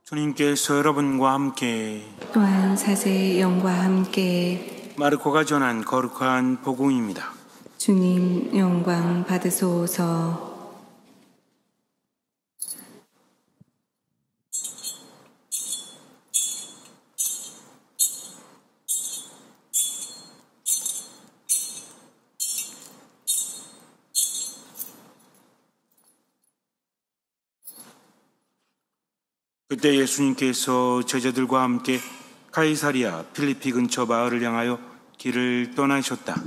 주님께서 여러분과 함께 또한 사세의 영과 함께 마르코가 전한 거룩한 복음입니다. 주님 영광 받으소서. 그때 예수님께서 제자들과 함께 가이사리아 필리피 근처 마을을 향하여 길을 떠나셨다.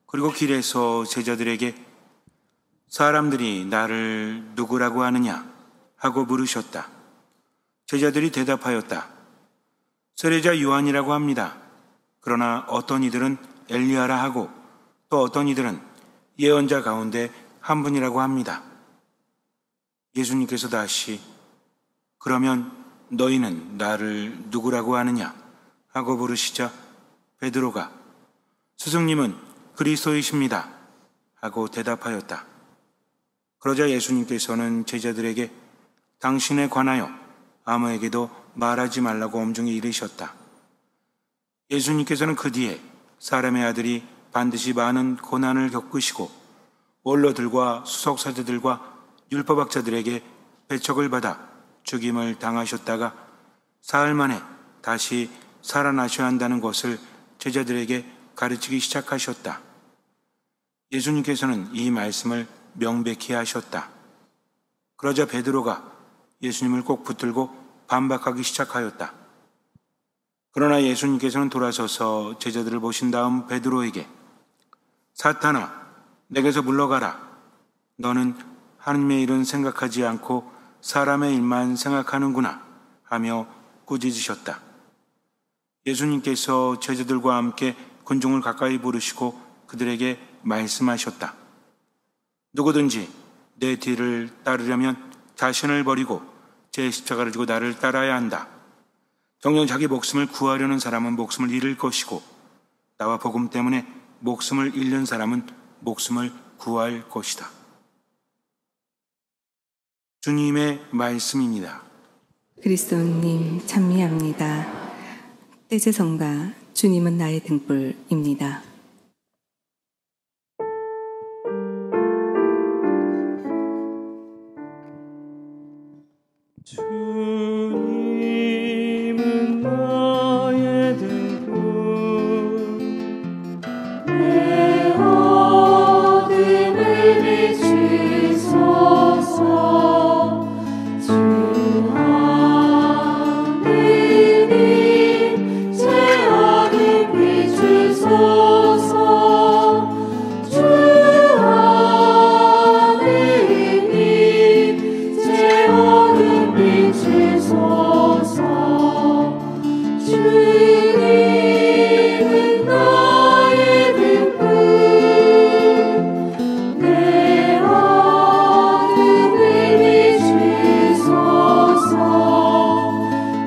그리고 길에서 제자들에게 사람들이 나를 누구라고 하느냐 하고 물으셨다. 제자들이 대답하였다. 세례자 요한이라고 합니다. 그러나 어떤 이들은 엘리야라 하고 또 어떤 이들은 예언자 가운데 한 분이라고 합니다. 예수님께서 다시 그러면 너희는 나를 누구라고 하느냐 하고 물으시자 베드로가 스승님은 그리스도이십니다 하고 대답하였다. 그러자 예수님께서는 제자들에게 당신에 관하여 아무에게도 말하지 말라고 엄중히 이르셨다. 예수님께서는 그 뒤에 사람의 아들이 반드시 많은 고난을 겪으시고 원로들과 수석사제들과 율법학자들에게 배척을 받아 죽임을 당하셨다가 사흘 만에 다시 살아나셔야 한다는 것을 제자들에게 가르치기 시작하셨다. 예수님께서는 이 말씀을 명백히 하셨다. 그러자 베드로가 예수님을 꼭 붙들고 반박하기 시작하였다. 그러나 예수님께서는 돌아서서 제자들을 보신 다음 베드로에게 사탄아, 내게서 물러가라. 너는 하나님의 일은 생각하지 않고 사람의 일만 생각하는구나 하며 꾸짖으셨다. 예수님께서 제자들과 함께 군중을 가까이 부르시고 그들에게 말씀하셨다. 누구든지 내 뒤를 따르려면 자신을 버리고 제 십자가를 지고 나를 따라야 한다. 정녕 자기 목숨을 구하려는 사람은 목숨을 잃을 것이고 나와 복음 때문에 목숨을 잃는 사람은 목숨을 구할 것이다. 주님의 말씀입니다. 그리스도님 찬미합니다. 떼제성가 주님은 나의 등불입니다. 주님은 나의 등불 내 어둠을 비추소서. 주 하느님 제 어둠 비추소서. 주 하느님 제 어둠 비추소서. 주님은 나의 등불 내 어둠을 비추소서.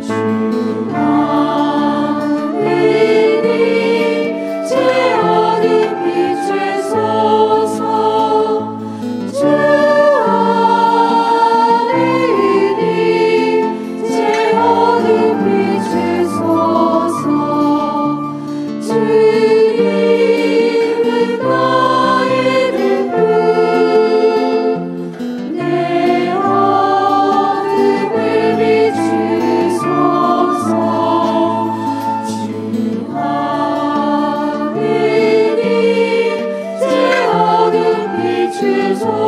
주 하느님 제 어둠 비추소서. 주 하느님 제 어둠 비추소서. 주님은 나의 등불 내 어둠을 비추소서. 주 하느님 제 어둠 비추소서.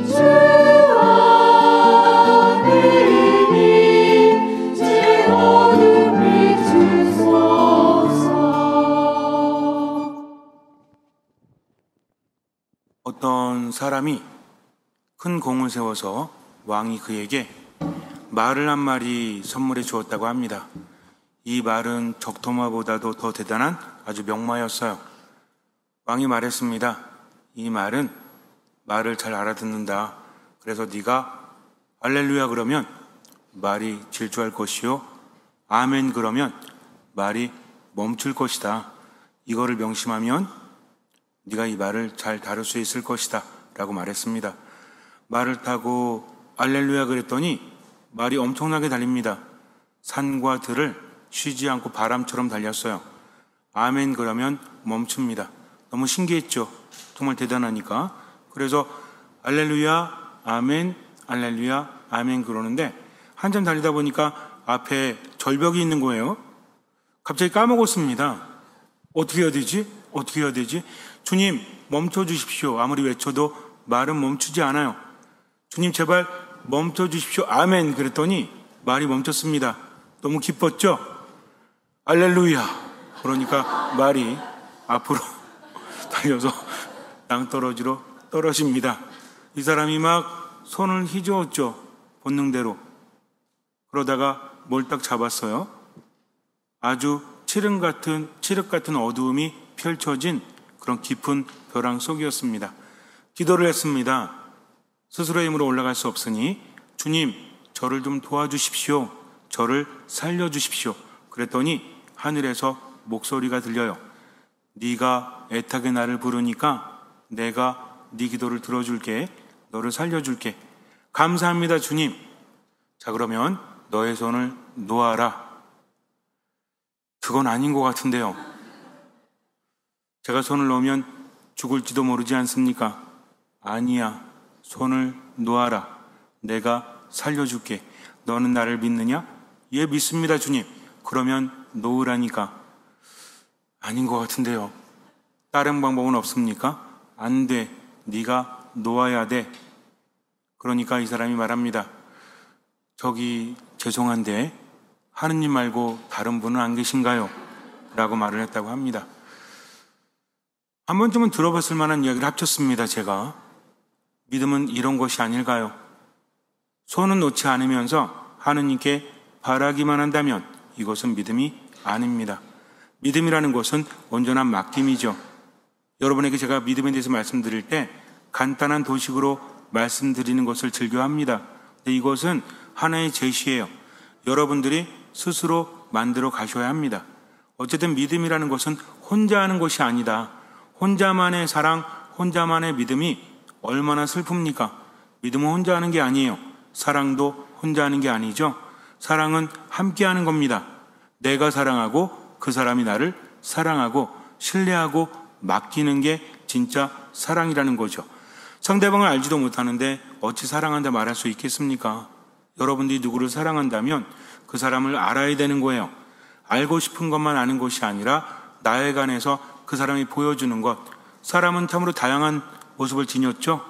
주 하느님 제 어둠 비추소서. 어떤 사람이 큰 공을 세워서 왕이 그에게 말을 한 마리 선물해 주었다고 합니다. 이 말은 적토마보다도 더 대단한 아주 명마였어요. 왕이 말했습니다. 이 말은 말을 잘 알아듣는다. 그래서 네가 할렐루야 그러면 말이 질주할 것이요 아멘 그러면 말이 멈출 것이다. 이거를 명심하면 네가 이 말을 잘 다룰 수 있을 것이다 라고 말했습니다. 말을 타고 할렐루야 그랬더니 말이 엄청나게 달립니다. 산과 들을 쉬지 않고 바람처럼 달렸어요. 아멘 그러면 멈춥니다. 너무 신기했죠? 정말 대단하니까. 그래서 알렐루야 아멘 알렐루야 아멘 그러는데 한참 달리다 보니까 앞에 절벽이 있는 거예요. 갑자기 까먹었습니다. 어떻게 해야 되지? 어떻게 해야 되지? 주님 멈춰주십시오. 아무리 외쳐도 말은 멈추지 않아요. 주님 제발 멈춰주십시오. 아멘 그랬더니 말이 멈췄습니다. 너무 기뻤죠? 알렐루야 그러니까 말이 앞으로 달려서 낭떠러지로 떨어집니다. 이 사람이 막 손을 휘저었죠. 본능대로. 그러다가 뭘 딱 잡았어요. 아주 칠흑 같은 어두움이 펼쳐진 그런 깊은 벼랑 속이었습니다. 기도를 했습니다. 스스로의 힘으로 올라갈 수 없으니 주님 저를 좀 도와주십시오. 저를 살려주십시오. 그랬더니 하늘에서 목소리가 들려요. 네가 애타게 나를 부르니까 내가 네 기도를 들어줄게. 너를 살려줄게. 감사합니다 주님. 자 그러면 너의 손을 놓아라. 그건 아닌 것 같은데요. 제가 손을 놓으면 죽을지도 모르지 않습니까? 아니야. 손을 놓아라. 내가 살려줄게. 너는 나를 믿느냐? 예, 믿습니다 주님. 그러면 놓으라니까. 아닌 것 같은데요. 다른 방법은 없습니까? 안 돼. 네가 놓아야 돼. 그러니까 이 사람이 말합니다. 저기 죄송한데 하느님 말고 다른 분은 안 계신가요? 라고 말을 했다고 합니다. 한 번쯤은 들어봤을 만한 이야기를 합쳤습니다. 제가 믿음은 이런 것이 아닐까요? 손은 놓지 않으면서 하느님께 바라기만 한다면 이것은 믿음이 아닙니다. 믿음이라는 것은 온전한 맡김이죠. 여러분에게 제가 믿음에 대해서 말씀드릴 때 간단한 도식으로 말씀드리는 것을 즐겨합니다. 근데 이것은 하나의 제시예요. 여러분들이 스스로 만들어 가셔야 합니다. 어쨌든 믿음이라는 것은 혼자 하는 것이 아니다. 혼자만의 사랑, 혼자만의 믿음이 얼마나 슬픕니까? 믿음은 혼자 하는 게 아니에요. 사랑도 혼자 하는 게 아니죠. 사랑은 함께 하는 겁니다. 내가 사랑하고 그 사람이 나를 사랑하고 신뢰하고 맡기는 게 진짜 사랑이라는 거죠. 상대방을 알지도 못하는데 어찌 사랑한다 말할 수 있겠습니까? 여러분들이 누구를 사랑한다면 그 사람을 알아야 되는 거예요. 알고 싶은 것만 아는 것이 아니라 나에관해서 그 사람이 보여주는 것. 사람은 참으로 다양한 모습을 지녔죠.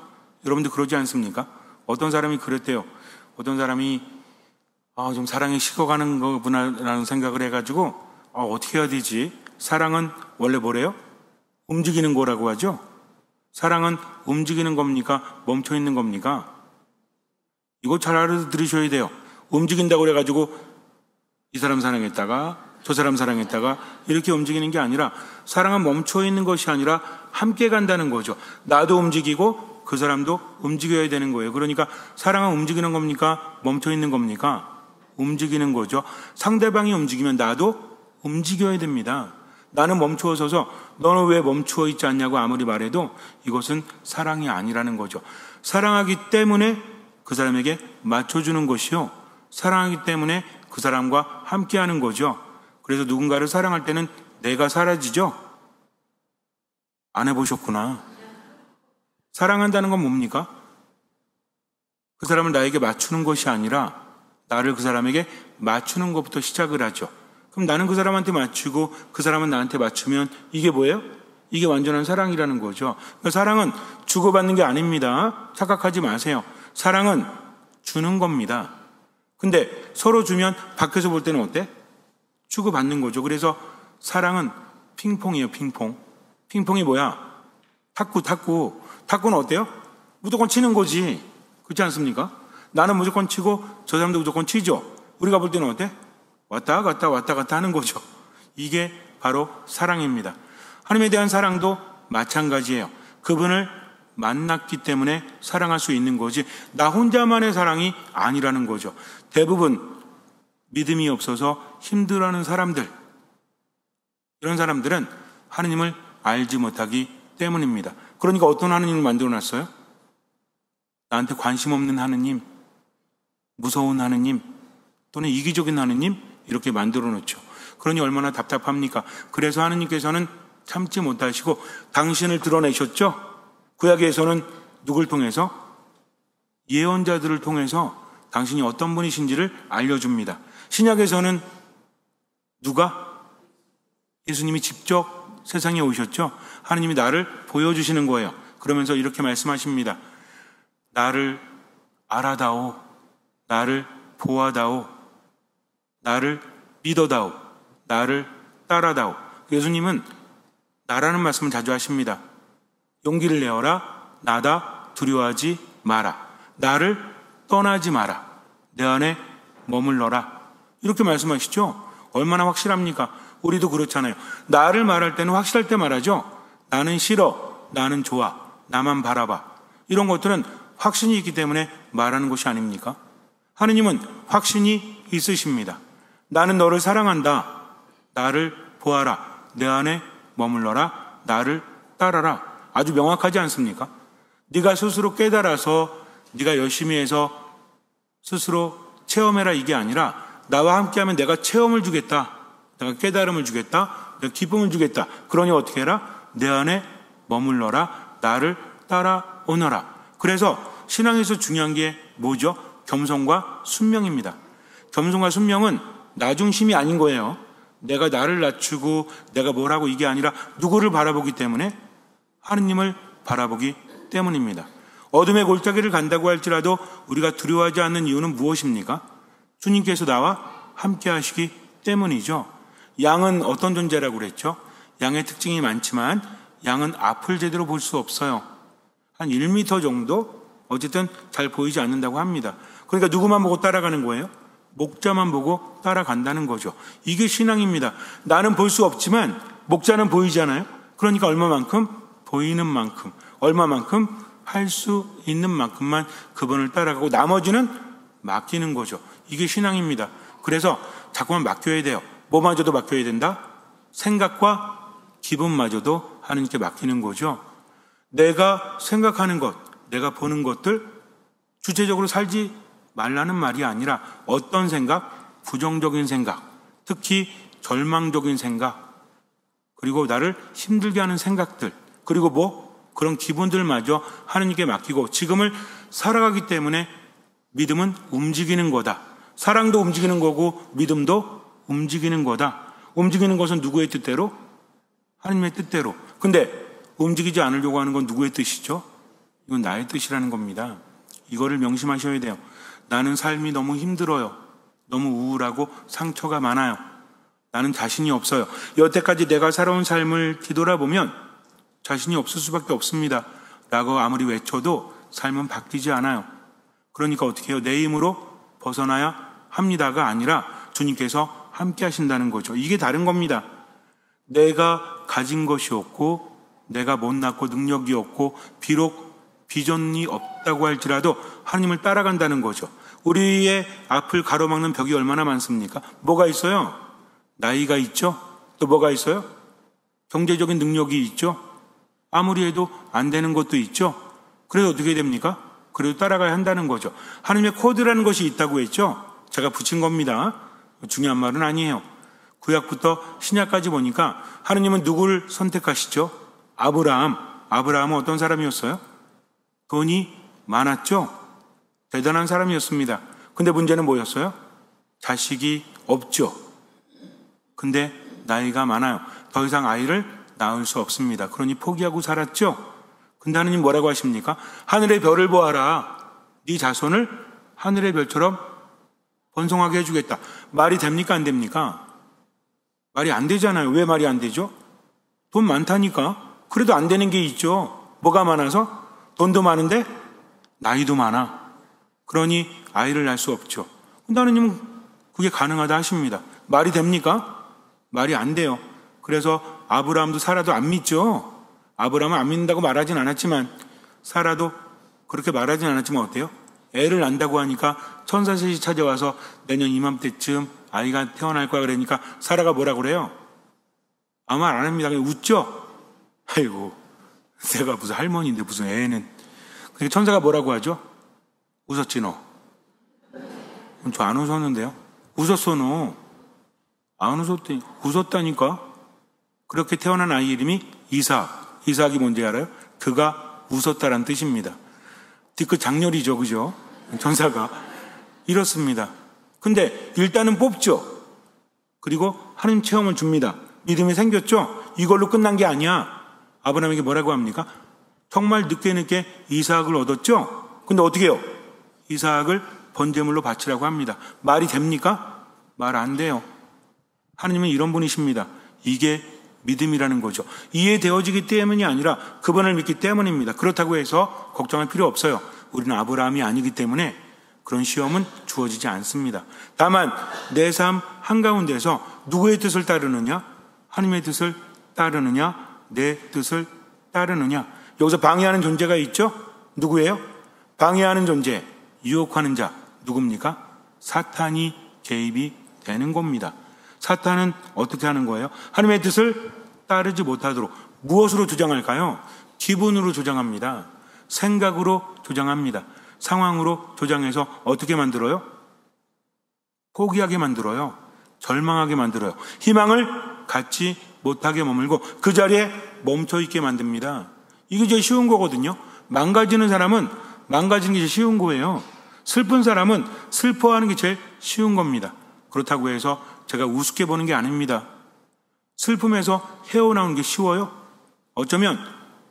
여러분들 그러지 않습니까? 어떤 사람이 그랬대요. 어떤 사람이 좀 사랑이 식어가는 거구나라는 생각을 해가지고 어떻게 해야 되지? 사랑은 원래 뭐래요? 움직이는 거라고 하죠. 사랑은 움직이는 겁니까? 멈춰있는 겁니까? 이거 잘 알아들으셔야 돼요. 움직인다고 그래가지고 이 사람 사랑했다가 저 사람 사랑했다가 이렇게 움직이는 게 아니라 사랑은 멈춰있는 것이 아니라 함께 간다는 거죠. 나도 움직이고 그 사람도 움직여야 되는 거예요. 그러니까 사랑은 움직이는 겁니까? 멈춰있는 겁니까? 움직이는 거죠. 상대방이 움직이면 나도 움직여야 됩니다. 나는 멈추어 서서 너는 왜 멈추어 있지 않냐고 아무리 말해도 이것은 사랑이 아니라는 거죠. 사랑하기 때문에 그 사람에게 맞춰주는 것이요. 사랑하기 때문에 그 사람과 함께하는 거죠. 그래서 누군가를 사랑할 때는 내가 사라지죠. 안 해보셨구나. 사랑한다는 건 뭡니까? 그 사람을 나에게 맞추는 것이 아니라 나를 그 사람에게 맞추는 것부터 시작을 하죠. 그럼 나는 그 사람한테 맞추고 그 사람은 나한테 맞추면 이게 뭐예요? 이게 완전한 사랑이라는 거죠. 그러니까 사랑은 주고받는 게 아닙니다. 착각하지 마세요. 사랑은 주는 겁니다. 근데 서로 주면 밖에서 볼 때는 어때? 주고받는 거죠. 그래서 사랑은 핑퐁이에요. 핑퐁. 핑퐁이 뭐야? 탁구는 어때요? 무조건 치는 거지. 그렇지 않습니까? 나는 무조건 치고 저 사람도 무조건 치죠. 우리가 볼 때는 어때? 왔다 갔다 하는 거죠. 이게 바로 사랑입니다. 하나님에 대한 사랑도 마찬가지예요. 그분을 만났기 때문에 사랑할 수 있는 거지 나 혼자만의 사랑이 아니라는 거죠. 대부분 믿음이 없어서 힘들어하는 사람들, 이런 사람들은 하느님을 알지 못하기 때문입니다. 그러니까 어떤 하느님을 만들어놨어요? 나한테 관심 없는 하느님, 무서운 하느님 또는 이기적인 하느님 이렇게 만들어 놓죠. 그러니 얼마나 답답합니까? 그래서 하느님께서는 참지 못하시고 당신을 드러내셨죠. 구약에서는 누굴 통해서? 예언자들을 통해서 당신이 어떤 분이신지를 알려줍니다. 신약에서는 누가? 예수님이 직접 세상에 오셨죠. 하느님이 나를 보여주시는 거예요. 그러면서 이렇게 말씀하십니다. 나를 알아다오, 나를 보아다오, 나를 믿어다오, 나를 따라다오. 예수님은 나라는 말씀을 자주 하십니다. 용기를 내어라, 나다, 두려워하지 마라. 나를 떠나지 마라. 내 안에 머물러라. 이렇게 말씀하시죠. 얼마나 확실합니까? 우리도 그렇잖아요. 나를 말할 때는 확실할 때 말하죠. 나는 싫어, 나는 좋아, 나만 바라봐. 이런 것들은 확신이 있기 때문에 말하는 것이 아닙니까? 하느님은 확신이 있으십니다. 나는 너를 사랑한다. 나를 보아라. 내 안에 머물러라. 나를 따라라. 아주 명확하지 않습니까? 네가 스스로 깨달아서 네가 열심히 해서 스스로 체험해라 이게 아니라 나와 함께하면 내가 체험을 주겠다. 내가 깨달음을 주겠다. 내가 기쁨을 주겠다. 그러니 어떻게 해라? 내 안에 머물러라. 나를 따라오너라. 그래서 신앙에서 중요한 게 뭐죠? 겸손과 순명입니다. 겸손과 순명은 나 중심이 아닌 거예요. 내가 나를 낮추고 내가 뭘 하고 이게 아니라 누구를 바라보기 때문에? 하느님을 바라보기 때문입니다. 어둠의 골짜기를 간다고 할지라도 우리가 두려워하지 않는 이유는 무엇입니까? 주님께서 나와 함께 하시기 때문이죠. 양은 어떤 존재라고 그랬죠? 양의 특징이 많지만 양은 앞을 제대로 볼 수 없어요. 한 1m 정도? 어쨌든 잘 보이지 않는다고 합니다. 그러니까 누구만 보고 따라가는 거예요? 목자만 보고 따라간다는 거죠. 이게 신앙입니다. 나는 볼 수 없지만 목자는 보이잖아요. 그러니까 얼마만큼? 보이는 만큼, 얼마만큼? 할 수 있는 만큼만 그분을 따라가고 나머지는 맡기는 거죠. 이게 신앙입니다. 그래서 자꾸만 맡겨야 돼요. 뭐마저도 맡겨야 된다? 생각과 기분마저도 하느님께 맡기는 거죠. 내가 생각하는 것, 내가 보는 것들 주체적으로 살지 말라는 말이 아니라 어떤 생각? 부정적인 생각, 특히 절망적인 생각, 그리고 나를 힘들게 하는 생각들, 그리고 그런 기분들마저 하느님께 맡기고 지금을 살아가기 때문에 믿음은 움직이는 거다. 사랑도 움직이는 거고 믿음도 움직이는 거다. 움직이는 것은 누구의 뜻대로? 하느님의 뜻대로. 근데 움직이지 않으려고 하는 건 누구의 뜻이죠? 이건 나의 뜻이라는 겁니다. 이거를 명심하셔야 돼요. 나는 삶이 너무 힘들어요. 너무 우울하고 상처가 많아요. 나는 자신이 없어요. 여태까지 내가 살아온 삶을 뒤돌아보면 자신이 없을 수밖에 없습니다. 라고 아무리 외쳐도 삶은 바뀌지 않아요. 그러니까 어떻게 해요? 내 힘으로 벗어나야 합니다가 아니라 주님께서 함께 하신다는 거죠. 이게 다른 겁니다. 내가 가진 것이 없고 내가 못났고 능력이 없고 비록 비전이 없다고 할지라도 하나님을 따라간다는 거죠. 우리의 앞을 가로막는 벽이 얼마나 많습니까? 뭐가 있어요? 나이가 있죠? 또 뭐가 있어요? 경제적인 능력이 있죠? 아무리 해도 안 되는 것도 있죠? 그래도 어떻게 됩니까? 그래도 따라가야 한다는 거죠. 하나님의 코드라는 것이 있다고 했죠? 제가 붙인 겁니다. 중요한 말은 아니에요. 구약부터 신약까지 보니까 하나님은 누구를 선택하시죠? 아브라함. 아브라함은 어떤 사람이었어요? 돈이 많았죠? 대단한 사람이었습니다. 근데 문제는 뭐였어요? 자식이 없죠. 근데 나이가 많아요. 더 이상 아이를 낳을 수 없습니다. 그러니 포기하고 살았죠. 근데 하느님 뭐라고 하십니까? 하늘의 별을 보아라. 네 자손을 하늘의 별처럼 번성하게 해주겠다. 말이 됩니까? 안 됩니까? 말이 안 되잖아요. 왜 말이 안 되죠? 돈 많다니까. 그래도 안 되는 게 있죠. 뭐가 많아서? 돈도 많은데 나이도 많아. 그러니 아이를 낳을 수 없죠. 근데 하느님은 그게 가능하다 하십니다. 말이 됩니까? 말이 안 돼요. 그래서 아브라함도 사라도 안 믿죠. 아브라함은 안 믿는다고 말하진 않았지만 사라도 그렇게 말하진 않았지만 어때요? 애를 낳는다고 하니까 천사 셋이 찾아와서 내년 이맘때쯤 아이가 태어날 거야 그러니까 사라가 뭐라 그래요? 아무 말 안 합니다. 그냥 웃죠. 아이고 내가 무슨 할머니인데 무슨 애는. 그러니까 천사가 뭐라고 하죠? 웃었지 너. 저 안 웃었는데요? 웃었어, 너. 안 웃었더니, 웃었다니까? 그렇게 태어난 아이 이름이 이삭. 이삭이 뭔지 알아요? 그가 웃었다란 뜻입니다. 뒤끝 장렬이죠, 그죠? 전사가. 이렇습니다. 근데 일단은 뽑죠. 그리고 하나님 체험을 줍니다. 믿음이 생겼죠? 이걸로 끝난 게 아니야. 아브라함에게 뭐라고 합니까? 정말 늦게 이삭을 얻었죠? 근데 어떻게 해요? 이삭을 번제물로 바치라고 합니다. 말이 됩니까? 말 안 돼요. 하나님은 이런 분이십니다. 이게 믿음이라는 거죠. 이해되어지기 때문이 아니라 그분을 믿기 때문입니다. 그렇다고 해서 걱정할 필요 없어요. 우리는 아브라함이 아니기 때문에 그런 시험은 주어지지 않습니다. 다만 내 삶 한가운데서 누구의 뜻을 따르느냐? 하나님의 뜻을 따르느냐? 내 뜻을 따르느냐? 여기서 방해하는 존재가 있죠? 누구예요? 방해하는 존재, 유혹하는 자 누굽니까? 사탄이 개입이 되는 겁니다. 사탄은 어떻게 하는 거예요? 하나님의 뜻을 따르지 못하도록 무엇으로 조장할까요? 기분으로 조장합니다. 생각으로 조장합니다. 상황으로 조장해서 어떻게 만들어요? 포기하게 만들어요. 절망하게 만들어요. 희망을 갖지 못하게 머물고 그 자리에 멈춰있게 만듭니다. 이게 제일 쉬운 거거든요. 망가지는 사람은 망가지는 게 제일 쉬운 거예요. 슬픈 사람은 슬퍼하는 게 제일 쉬운 겁니다. 그렇다고 해서 제가 우습게 보는 게 아닙니다. 슬픔에서 헤어나오는 게 쉬워요? 어쩌면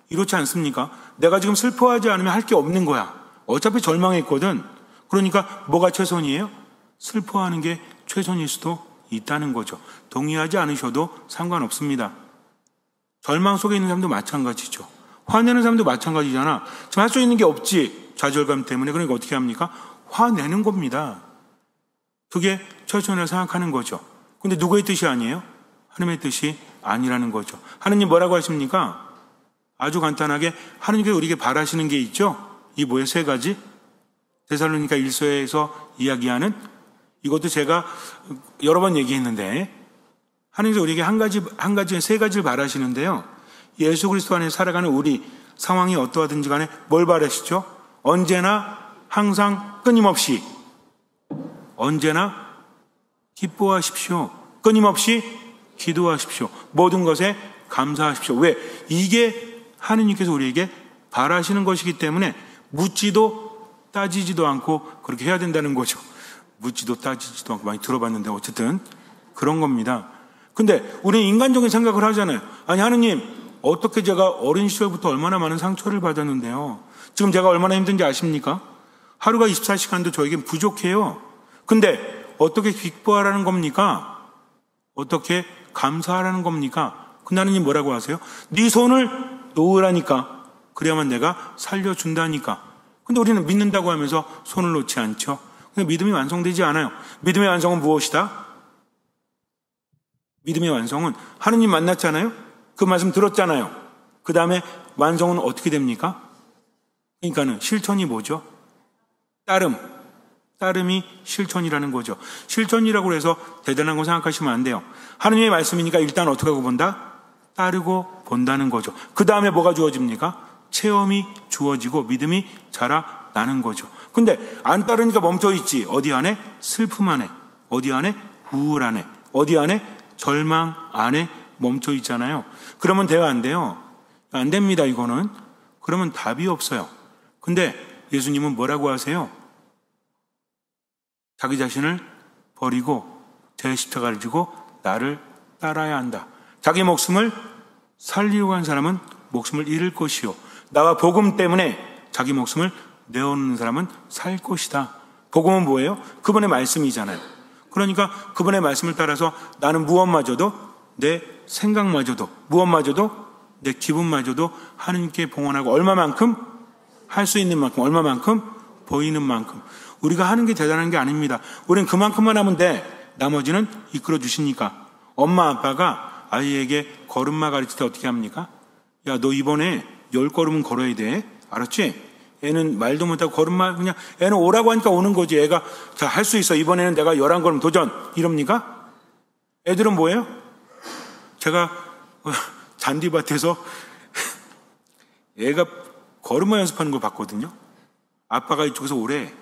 이렇지 않습니까? 내가 지금 슬퍼하지 않으면 할 게 없는 거야. 어차피 절망했거든. 그러니까 뭐가 최선이에요? 슬퍼하는 게 최선일 수도 있다는 거죠. 동의하지 않으셔도 상관없습니다. 절망 속에 있는 사람도 마찬가지죠. 화내는 사람도 마찬가지잖아. 지금 할 수 있는 게 없지. 좌절감 때문에. 그러니까 어떻게 합니까? 화내는 겁니다. 그게 최선이라고 생각하는 거죠. 근데 누구의 뜻이 아니에요? 하나님의 뜻이 아니라는 거죠. 하나님 뭐라고 하십니까? 아주 간단하게 하나님께서 우리에게 바라시는 게 있죠. 이 뭐예요? 세 가지. 데살로니가 1서에서 이야기하는, 이것도 제가 여러 번 얘기했는데, 하나님께서 우리에게 세 가지를 바라시는데요. 예수 그리스도 안에 살아가는 우리 상황이 어떠하든지 간에 뭘 바라시죠? 언제나 항상 끊임없이 언제나 기뻐하십시오. 끊임없이 기도하십시오. 모든 것에 감사하십시오. 왜? 이게 하느님께서 우리에게 바라시는 것이기 때문에 묻지도 따지지도 않고 그렇게 해야 된다는 거죠. 묻지도 따지지도 않고 많이 들어봤는데 어쨌든 그런 겁니다. 근데 우리는 인간적인 생각을 하잖아요. 아니 하느님, 어떻게 제가 어린 시절부터 얼마나 많은 상처를 받았는데요. 지금 제가 얼마나 힘든지 아십니까? 하루가 24시간도 저에겐 부족해요. 근데 어떻게 기뻐하라는 겁니까? 어떻게 감사하라는 겁니까? 근데 하느님 뭐라고 하세요? 네 손을 놓으라니까. 그래야만 내가 살려준다니까. 근데 우리는 믿는다고 하면서 손을 놓지 않죠. 근데 믿음이 완성되지 않아요. 믿음의 완성은 무엇이다? 믿음의 완성은 하느님 만났잖아요. 그 말씀 들었잖아요. 그 다음에 완성은 어떻게 됩니까? 그러니까는 실천이 뭐죠? 따름이 실천이라는 거죠. 실천이라고 해서 대단한 거 생각하시면 안 돼요. 하느님의 말씀이니까 일단 어떻게 하고 본다? 따르고 본다는 거죠. 그 다음에 뭐가 주어집니까? 체험이 주어지고 믿음이 자라나는 거죠. 근데 안 따르니까 멈춰있지. 어디 안에? 슬픔 안에. 어디 안에? 우울 안에. 어디 안에? 절망 안에 멈춰있잖아요. 그러면 돼요, 안 돼요? 안 됩니다, 이거는. 그러면 답이 없어요. 근데 예수님은 뭐라고 하세요? 자기 자신을 버리고 제 십자가를 지고 나를 따라야 한다. 자기 목숨을 살리려고 한 사람은 목숨을 잃을 것이요. 나와 복음 때문에 자기 목숨을 내어놓는 사람은 살 것이다. 복음은 뭐예요? 그분의 말씀이잖아요. 그러니까 그분의 말씀을 따라서 나는 무엇마저도, 내 생각마저도, 무엇마저도, 내 기분마저도 하느님께 봉헌하고 얼마만큼? 할 수 있는 만큼, 얼마만큼? 보이는 만큼. 우리가 하는 게 대단한 게 아닙니다. 우리는 그만큼만 하면 돼. 나머지는 이끌어 주시니까. 엄마 아빠가 아이에게 걸음마 가르칠 때 어떻게 합니까? 야, 너 이번에 10걸음은 걸어야 돼. 알았지? 애는 말도 못하고 걸음마, 그냥 애는 오라고 하니까 오는 거지. 애가 자, 할 수 있어. 이번에는 내가 11걸음 도전. 이럽니까? 애들은 뭐예요? 제가 잔디밭에서 애가 걸음마 연습하는 걸 봤거든요. 아빠가 이쪽에서 오래.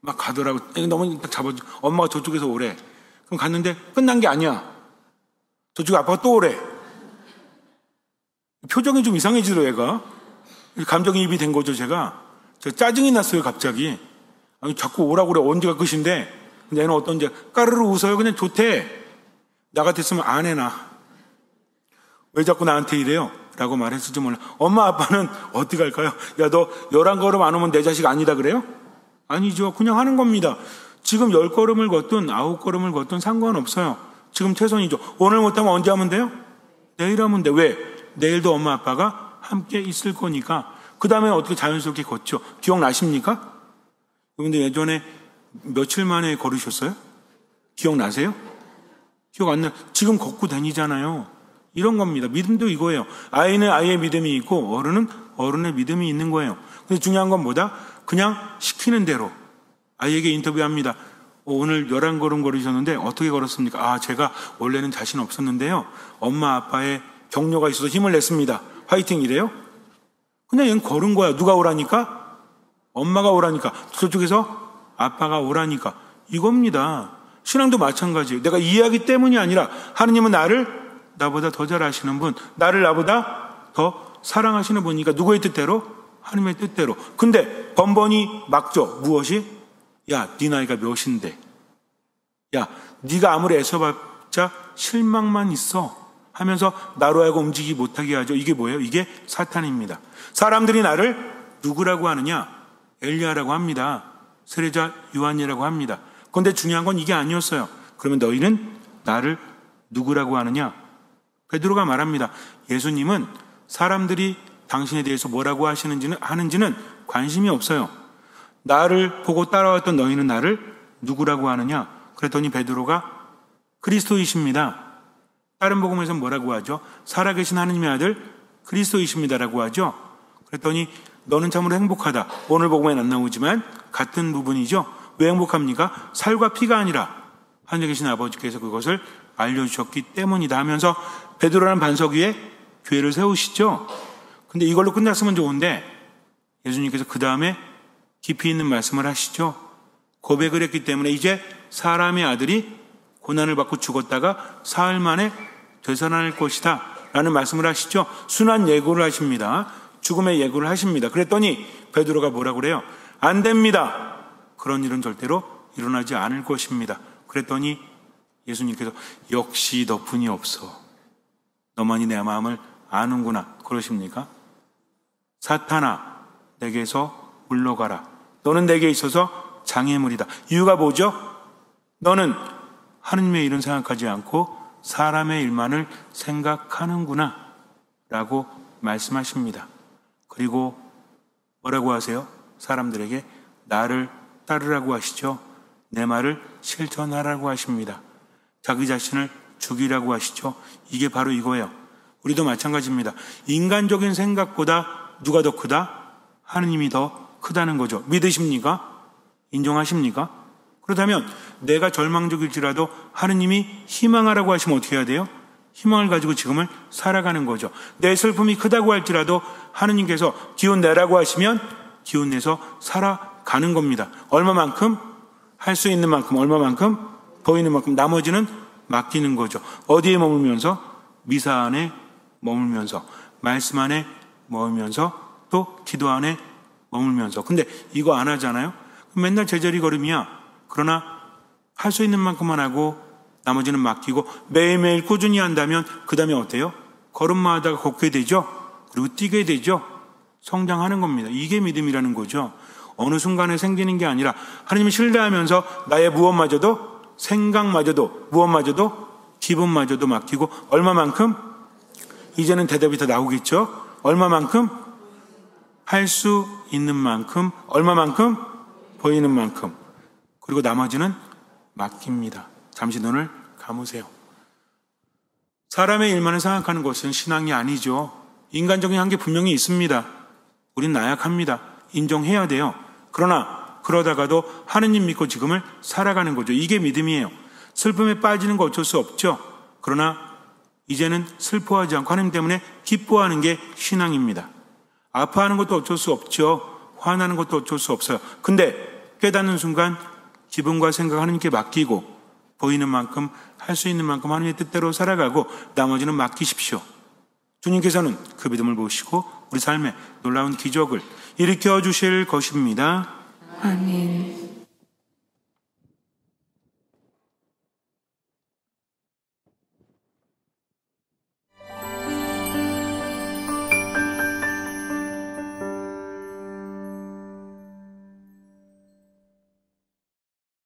막 가더라고. 너무 잡아줘. 엄마가 저쪽에서 오래. 그럼 갔는데 끝난 게 아니야. 저쪽에 아빠가 또 오래. 표정이 좀 이상해지더라고요, 얘가. 감정이입이 된 거죠, 제가. 짜증이 났어요, 갑자기. 아니, 자꾸 오라고 그래. 언제가 끝인데. 얘는 어떤지 까르르 웃어요. 그냥 좋대. 나 같았으면 안 해나. 왜 자꾸 나한테 이래요? 라고 말했을지 몰라. 엄마 아빠는 어떻게 할까요? 야, 너 11걸음 안 오면 내 자식 아니다 그래요? 아니죠. 그냥 하는 겁니다. 지금 10걸음을 걷든 9걸음을 걷든 상관없어요. 지금 최선이죠. 오늘 못하면 언제 하면 돼요? 내일 하면 돼. 왜? 내일도 엄마 아빠가 함께 있을 거니까. 그 다음에 어떻게 자연스럽게 걷죠? 기억나십니까? 여러분들 예전에 며칠 만에 걸으셨어요? 기억나세요? 기억 안 나요? 지금 걷고 다니잖아요. 이런 겁니다. 믿음도 이거예요. 아이는 아이의 믿음이 있고 어른은 어른의 믿음이 있는 거예요. 근데 중요한 건 뭐다? 그냥 시키는 대로. 아이에게 인터뷰합니다. 오늘 11걸음 걸으셨는데 어떻게 걸었습니까? 아, 제가 원래는 자신 없었는데요. 엄마 아빠의 격려가 있어서 힘을 냈습니다. 화이팅 이래요? 그냥 얘는 걸은 거야. 누가 오라니까? 엄마가 오라니까. 저쪽에서 아빠가 오라니까. 이겁니다. 신앙도 마찬가지예요. 내가 이해하기 때문이 아니라 하느님은 나보다 더 잘 아시는 분, 나를 나보다 더 사랑하시는 분이니까 누구의 뜻대로? 하느님의 뜻대로. 근데 번번이 막죠. 무엇이? 야, 네 나이가 몇인데? 야, 네가 아무리 애써봤자 실망만 있어 하면서 나로 하여금 움직이지 못하게 하죠. 이게 뭐예요? 이게 사탄입니다. 사람들이 나를 누구라고 하느냐? 엘리야라고 합니다. 세례자 요한이라고 합니다. 그런데 중요한 건 이게 아니었어요. 그러면 너희는 나를 누구라고 하느냐? 베드로가 말합니다. 예수님은 사람들이 당신에 대해서 뭐라고 하는지는 관심이 없어요. 나를 보고 따라왔던 너희는 나를 누구라고 하느냐? 그랬더니 베드로가 그리스도이십니다. 다른 복음에서는 뭐라고 하죠? 살아계신 하느님의 아들 그리스도이십니다라고 하죠. 그랬더니 너는 참으로 행복하다. 오늘 복음에는 안 나오지만 같은 부분이죠. 왜 행복합니까? 살과 피가 아니라 하늘에 계신 아버지께서 그것을 알려주셨기 때문이다 하면서 베드로라는 반석 위에 교회를 세우시죠. 근데 이걸로 끝났으면 좋은데 예수님께서 그 다음에 깊이 있는 말씀을 하시죠. 고백을 했기 때문에 이제 사람의 아들이 고난을 받고 죽었다가 사흘 만에 되살아날 것이다 라는 말씀을 하시죠. 순한 예고를 하십니다. 죽음의 예고를 하십니다. 그랬더니 베드로가 뭐라고 그래요? 안 됩니다. 그런 일은 절대로 일어나지 않을 것입니다. 그랬더니 예수님께서 역시 너뿐이 없어. 너만이 내 마음을 아는구나. 그러십니까? 사탄아, 내게서 물러가라. 너는 내게 있어서 장애물이다. 이유가 뭐죠? 너는 하느님의 일은 생각하지 않고 사람의 일만을 생각하는구나 라고 말씀하십니다. 그리고 뭐라고 하세요? 사람들에게 나를 따르라고 하시죠. 내 말을 실천하라고 하십니다. 자기 자신을 죽이라고 하시죠. 이게 바로 이거예요. 우리도 마찬가지입니다. 인간적인 생각보다 누가 더 크다? 하느님이 더 크다는 거죠. 믿으십니까? 인정하십니까? 그렇다면 내가 절망적일지라도 하느님이 희망하라고 하시면 어떻게 해야 돼요? 희망을 가지고 지금을 살아가는 거죠. 내 슬픔이 크다고 할지라도 하느님께서 기운 내라고 하시면 기운 내서 살아가는 겁니다. 얼마만큼? 할 수 있는 만큼, 얼마만큼? 보이는 만큼, 나머지는 맡기는 거죠. 어디에 머물면서? 미사 안에 머물면서, 말씀 안에 머물면서, 또 기도 안에 머물면서. 근데 이거 안 하잖아요? 맨날 제자리 걸음이야. 그러나 할 수 있는 만큼만 하고 나머지는 맡기고 매일매일 꾸준히 한다면 그 다음에 어때요? 걸음마다 걷게 되죠. 그리고 뛰게 되죠. 성장하는 겁니다. 이게 믿음이라는 거죠. 어느 순간에 생기는 게 아니라 하나님을 신뢰하면서 나의 무엇마저도, 생각마저도, 무엇마저도, 기분마저도 맡기고 얼마만큼? 이제는 대답이 더 나오겠죠. 얼마만큼? 할 수 있는 만큼, 얼마만큼? 보이는 만큼. 그리고 나머지는 맡깁니다. 잠시 눈을 감으세요. 사람의 일만을 생각하는 것은 신앙이 아니죠. 인간적인 한계 분명히 있습니다. 우린 나약합니다. 인정해야 돼요. 그러나 그러다가도 하느님 믿고 지금을 살아가는 거죠. 이게 믿음이에요. 슬픔에 빠지는 거 어쩔 수 없죠. 그러나 이제는 슬퍼하지 않고 하느님 때문에 기뻐하는 게 신앙입니다. 아파하는 것도 어쩔 수 없죠. 화나는 것도 어쩔 수 없어요. 근데 깨닫는 순간 기분과 생각 하나님께 맡기고 보이는 만큼 할 수 있는 만큼 하나님의 뜻대로 살아가고 나머지는 맡기십시오. 주님께서는 그 믿음을 보시고 우리 삶에 놀라운 기적을 일으켜 주실 것입니다. 아멘.